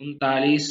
39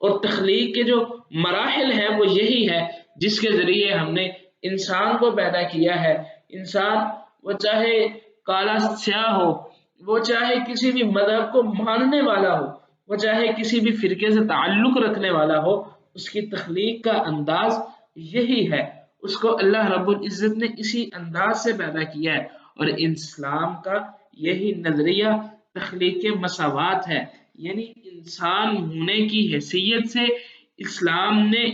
اور تخلیق کے جو مراحل ہیں وہ یہی ہے جس کے ذریعے ہم نے انسان کو پیدا کیا ہے۔ انسان وہ چاہے کالا سیاہ ہو، وہ چاہے کسی بھی مذہب کو ماننے والا ہو، وہ چاہے کسی بھی فرقے سے تعلق رکھنے والا ہو، اس کی تخلیق کا انداز یہی ہے۔ اس کو اللہ رب العزت نے اسی انداز سے پیدا کیا ہے، اور اسلام کا یہی نظریہ تخلیق مساوات ہے، یعنی انسان ہونے کی حیثیت سے اسلام نے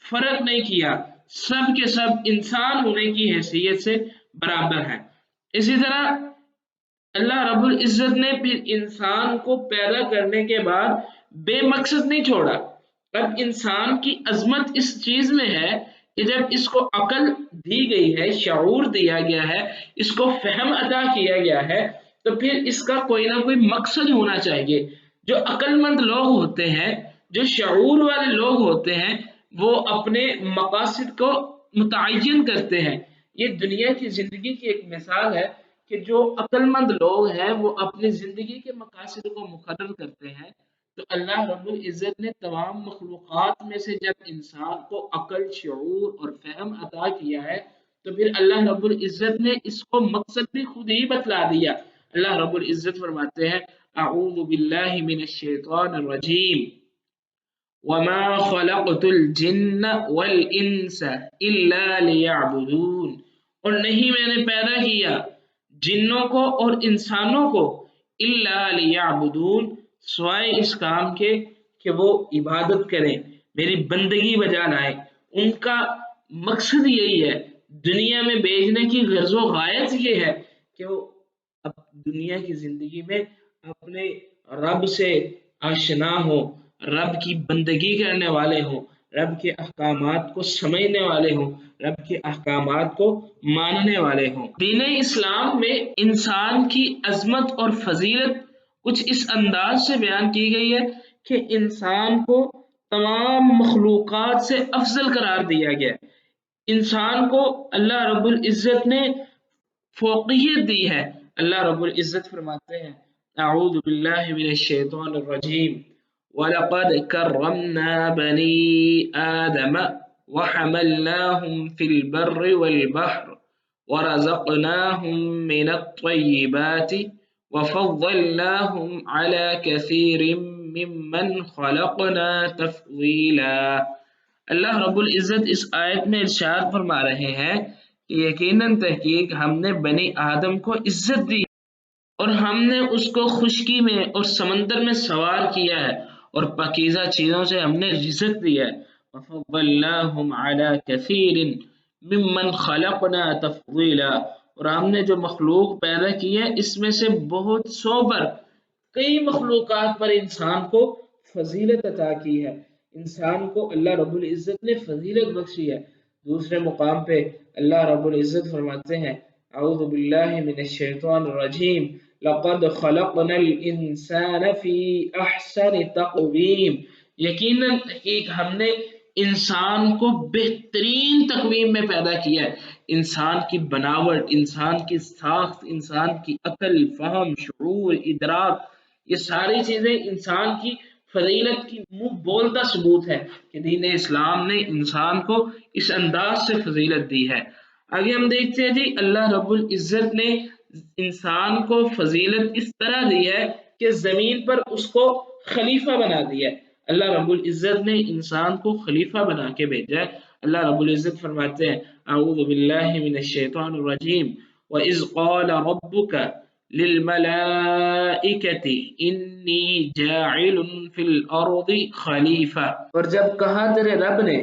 فرق نہیں کیا، سب کے سب انسان ہونے کی حیثیت سے برابر ہیں۔ اسی طرح اللہ رب العزت نے پھر انسان کو پیدا کرنے کے بعد بے مقصد نہیں چھوڑا۔ اب انسان کی عظمت اس چیز میں ہے کہ جب اس کو عقل دی گئی ہے، شعور دیا گیا ہے، اس کو فہم عطا کیا گیا ہے، تو پھر اس کا کوئی نہ کوئی مقصد ہونا چاہیے۔ جو عقل مند لوگ ہوتے ہیں، جو شعور والے لوگ ہوتے ہیں، وہ اپنے مقاصد کو متعین کرتے ہیں۔ یہ دنیا کی زندگی کی ایک مثال ہے کہ جو عقل مند لوگ ہیں وہ اپنی زندگی کے مقاصد کو مقرر کرتے ہیں۔ تو اللہ رب العزت نے تمام مخلوقات میں سے جب انسان کو عقل، شعور اور فہم عطا کیا ہے، تو پھر اللہ رب العزت نے اس کو مقصد بھی خود ہی بتلا دیا۔ اللہ رب العزت فرماتے ہیں اعوذ باللہ من الشیطان الرجیم وما خلقت الجن والانس الا ليعبدون، اور نہیں میں نے پیدا کیا جنوں کو اور انسانوں کو الا لیعبدون، سوائے اس کام کے کہ وہ عبادت کریں، میری بندگی بجا لائیں۔ ان کا مقصد یہی ہے، دنیا میں بھیجنے کی غرض و غایت یہ ہے کہ وہ اب دنیا کی زندگی میں اپنے رب سے آشنا ہو، رب کی بندگی کرنے والے ہوں، رب کے احکامات کو سمجھنے والے ہوں، رب کے احکامات کو ماننے والے ہوں۔ دین اسلام میں انسان کی عظمت اور فضیلت کچھ اس انداز سے بیان کی گئی ہے کہ انسان کو تمام مخلوقات سے افضل قرار دیا گیا ہے۔ انسان کو اللہ رب العزت نے فوقیت دی ہے۔ اللہ رب العزت فرماتے ہیں اعوذ باللہ من الشیطان الرجیم وَلَقَدْ كَرَّمْنَا بَنِي آدَمَ وَحَمَلْنَاهُمْ فِي الْبَرِّ وَالْبَحْرِ وَرَزَقْنَاهُمْ مِنَ الطَّيِّبَاتِ وَفَضَّلْنَاهُمْ عَلَى كَثِيرٍ مِّمَّنْ خَلَقْنَا تَفْضِيلًا۔ اللہ رب العزت اس آیت میں ارشاد فرما رہے ہیں کہ یقیناً تحقیق ہم نے بنی آدم کو عزت دی اور ہم نے اس کو خشکی میں اور سمندر میں سوار کیا ہے، اور پاکیزہ چیزوں سے ہم نے رزق دیا ہے۔ وَفَضَّلْنَاهُمْ عَلَى كَثِيرٍ مِّمَّنْ خَلَقْنَا تَفْضِيلًا، اور ہم نے جو مخلوق پیدا کی ہے اس میں سے بہت سو پر، کئی مخلوقات پر انسان کو فضیلت عطا کی ہے۔ انسان کو اللہ رب العزت نے فضیلت بخشی ہے۔ دوسرے مقام پہ اللہ رب العزت فرماتے ہیں اعوذ باللہ من الشیطان الرجیم لقد خلقنا الانسان فی احسن تقویم، یقیناً تحقیق ہم نے انسان کو بہترین تقویم میں پیدا کیا ہے۔ انسان کی بناوٹ، انسان کی ساخت، انسان کی عقل، فہم، شعور، ادراک، یہ ساری چیزیں انسان کی فضیلت کی منہ بولتا ثبوت ہے کہ دین اسلام نے انسان کو اس انداز سے فضیلت دی ہے۔ آگے ہم دیکھتے ہیں جی اللہ رب العزت نے انسان کو فضیلت اس طرح دی ہے کہ زمین پر اس کو خلیفہ بنا دیا ہے۔ اللہ رب العزت نے انسان کو خلیفہ بنا کے بھیجا ہے۔ اللہ رب العزت فرماتے ہیں اعوذ باللہ من الشیطان الرجیم وَإِذْ قَالَ رَبُّكَ لِلْمَلَائِكَةِ إِنِّي جَاعِلٌ فِي الْأَرْضِ خَلِيفَةً، اور جب کہا تیرے رب نے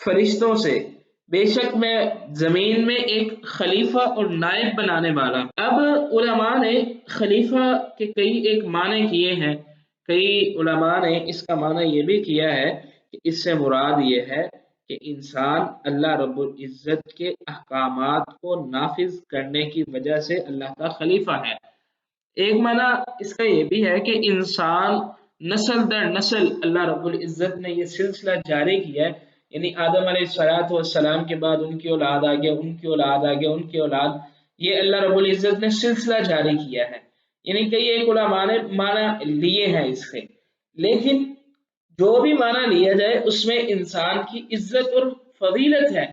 فرشتوں سے بے شک میں زمین میں ایک خلیفہ اور نائب بنانے والا۔ اب علماء نے خلیفہ کے کئی ایک معنی کیے ہیں، کئی علماء نے اس کا معنی یہ بھی کیا ہے کہ اس سے مراد یہ ہے کہ انسان اللہ رب العزت کے احکامات کو نافذ کرنے کی وجہ سے اللہ کا خلیفہ ہے۔ ایک معنی اس کا یہ بھی ہے کہ انسان نسل در نسل اللہ رب العزت نے یہ سلسلہ جاری کیا ہے، یعنی آدم علیہ السلام کے بعد ان کی اولاد آگے، ان کی اولاد آگے، ان کی اولاد، یہ اللہ رب العزت نے سلسلہ جاری کیا ہے۔ یعنی کئی ایک علماء نے معنی لیے ہیں اس کے، لیکن جو بھی معنی لیا جائے اس میں انسان کی عزت اور فضیلت ہے۔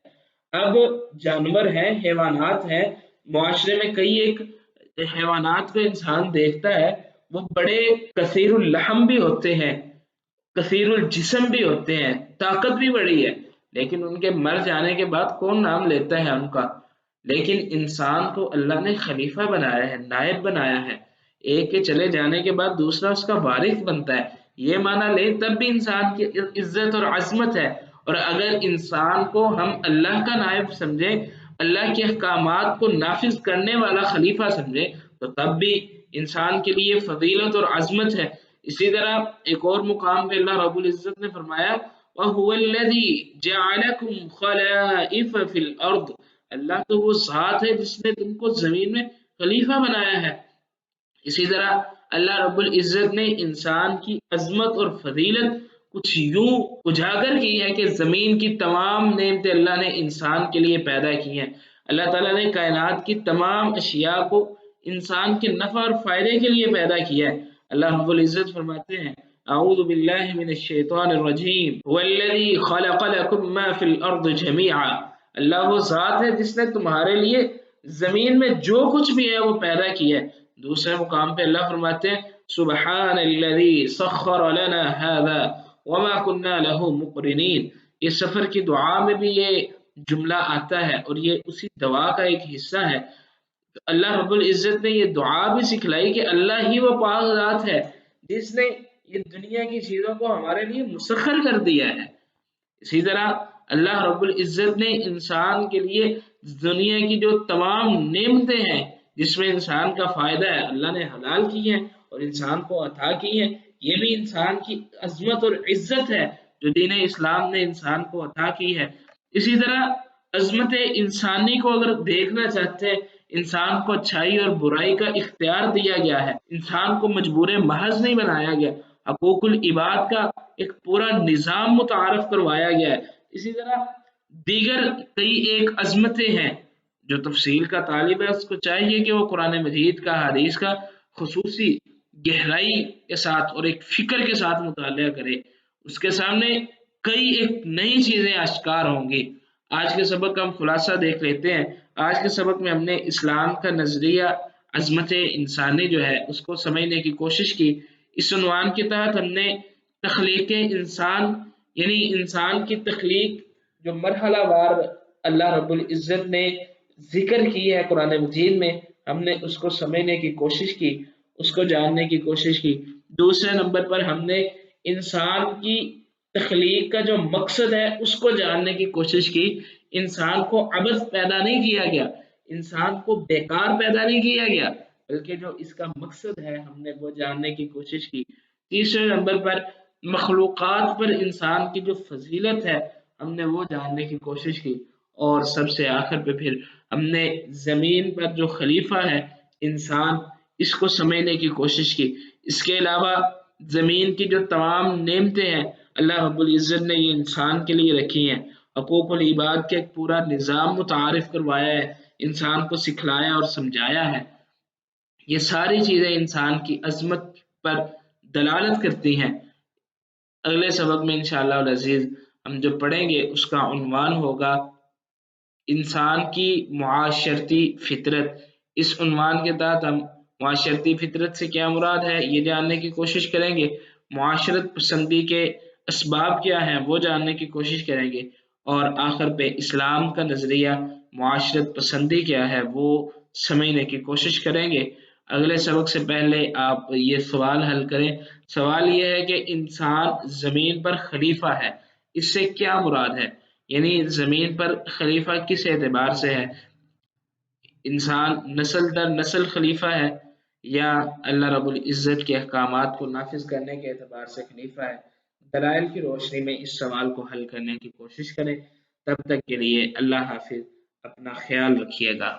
اب جانور ہیں، حیوانات ہیں، معاشرے میں کئی ایک حیوانات کو انسان دیکھتا ہے، وہ بڑے کثیر اللحم بھی ہوتے ہیں، کثیر الجسم بھی ہوتے ہیں، طاقت بھی بڑی ہے، لیکن ان کے مر جانے کے بعد کون نام لیتا ہے ان کا؟ لیکن انسان کو اللہ نے خلیفہ بنایا ہے، نائب بنایا ہے، ایک کے چلے جانے کے بعد دوسرا اس کا وارث بنتا ہے، یہ معنی لیں تب بھی انسان کی عزت اور عظمت ہے۔ اور اگر انسان کو ہم اللہ کا نائب سمجھیں، اللہ کے احکامات کو نافذ کرنے والا خلیفہ سمجھیں، تو تب بھی انسان کے لیے فضیلت اور عظمت ہے۔ اسی طرح ایک اور مقام پہ اللہ رب العزت نے فرمایا وَهُوَ الَّذِي جَعَلَكُمْ خَلَائِفَ فِي الْأَرْضِ، اللہ تو وہ ذات ہے جس نے تم کو زمین میں خلیفہ بنایا ہے۔ اسی طرح اللہ رب العزت نے انسان کی عظمت اور فضیلت کچھ یوں اجاگر کی ہے کہ زمین کی تمام نعمتیں اللہ نے انسان کے لیے پیدا کی ہیں۔ اللہ تعالیٰ نے کائنات کی تمام اشیاء کو انسان کے نفع اور فائدے کے لیے پیدا کیا ہے۔ اللہ رب العزت فرماتے ہیں اعوذ باللہ من الشیطان الرجیم والذی خلق لکم ما فی الارض جمیعا، اللہ وہ ذات ہے جس نے تمہارے لیے زمین میں جو کچھ بھی ہے وہ پیدا کیا ہے۔ دوسرے مقام پہ اللہ فرماتے ہیں سبحان الذی سخر لنا هذا وما كنا له مقرنین، یہ سفر کی دعا میں بھی یہ جملہ آتا ہے اور یہ اسی دعا کا ایک حصہ ہے۔ اللہ رب العزت نے یہ دعا بھی سکھلائی کہ اللہ ہی وہ پاک ذات ہے جس نے یہ دنیا کی چیزوں کو ہمارے لیے مسخر کر دیا ہے۔ اسی طرح اللہ رب العزت نے انسان کے لیے دنیا کی جو تمام نعمتیں ہیں جس میں انسان کا فائدہ ہے اللہ نے حلال کی ہیں اور انسان کو عطا کی ہیں، یہ بھی انسان کی عظمت اور عزت ہے جو دین اسلام نے انسان کو عطا کی ہے۔ اسی طرح عظمت انسانی کو اگر دیکھنا چاہتے ہیں، انسان کو اچھائی اور برائی کا اختیار دیا گیا ہے، انسان کو مجبور محض نہیں بنایا گیا، حقوق العباد کا ایک پورا نظام متعارف کروایا گیا ہے۔ اسی طرح دیگر کئی ایک عظمتیں ہیں، جو تفصیل کا طالب ہے اس کو چاہیے کہ وہ قرآن مجید کا، حدیث کا خصوصی گہرائی کے ساتھ اور ایک فکر کے ساتھ مطالعہ کرے، اس کے سامنے کئی ایک نئی چیزیں آشکار ہوں گی۔ آج کے سبق کا ہم خلاصہ دیکھ لیتے ہیں۔ آج کے سبق میں ہم نے اسلام کا نظریہ عظمت انسانی جو ہے اس کو سمجھنے کی کوشش کی۔ اس عنوان کے تحت ہم نے تخلیق انسان یعنی انسان کی تخلیق جو مرحلہ وار اللہ رب العزت نے ذکر کی ہے قرآن مجید میں، ہم نے اس کو سمجھنے کی کوشش کی، اس کو جاننے کی کوشش کی۔ دوسرے نمبر پر ہم نے انسان کی تخلیق کا جو مقصد ہے اس کو جاننے کی کوشش کی۔ انسان کو عبث پیدا نہیں کیا گیا، انسان کو بیکار پیدا نہیں کیا گیا، بلکہ جو اس کا مقصد ہے ہم نے وہ جاننے کی کوشش کی۔ تیسرے نمبر پر مخلوقات پر انسان کی جو فضیلت ہے ہم نے وہ جاننے کی کوشش کی، اور سب سے آخر پہ پھر ہم نے زمین پر جو خلیفہ ہے انسان، اس کو سمجھنے کی کوشش کی۔ اس کے علاوہ زمین کی جو تمام نعمتیں ہیں اللہ رب العزت نے یہ انسان کے لیے رکھی ہیں، حقوق العباد کا ایک پورا نظام متعارف کروایا ہے، انسان کو سکھلایا اور سمجھایا ہے۔ یہ ساری چیزیں انسان کی عظمت پر دلالت کرتی ہیں۔ اگلے سبق میں انشاءاللہ العزیز ہم جو پڑھیں گے اس کا عنوان ہوگا انسان کی معاشرتی فطرت۔ اس عنوان کے تحت ہم معاشرتی فطرت سے کیا مراد ہے یہ جاننے کی کوشش کریں گے، معاشرت پسندی کے اسباب کیا ہیں وہ جاننے کی کوشش کریں گے، اور آخر پہ اسلام کا نظریہ معاشرت پسندی کیا ہے وہ سمجھنے کی کوشش کریں گے۔ اگلے سبق سے پہلے آپ یہ سوال حل کریں۔ سوال یہ ہے کہ انسان زمین پر خلیفہ ہے، اس سے کیا مراد ہے؟ یعنی زمین پر خلیفہ کس اعتبار سے ہے؟ انسان نسل در نسل خلیفہ ہے، یا اللہ رب العزت کے احکامات کو نافذ کرنے کے اعتبار سے خلیفہ ہے؟ دلائل کی روشنی میں اس سوال کو حل کرنے کی کوشش کریں۔ تب تک کے لیے اللہ حافظ، اپنا خیال رکھیے گا۔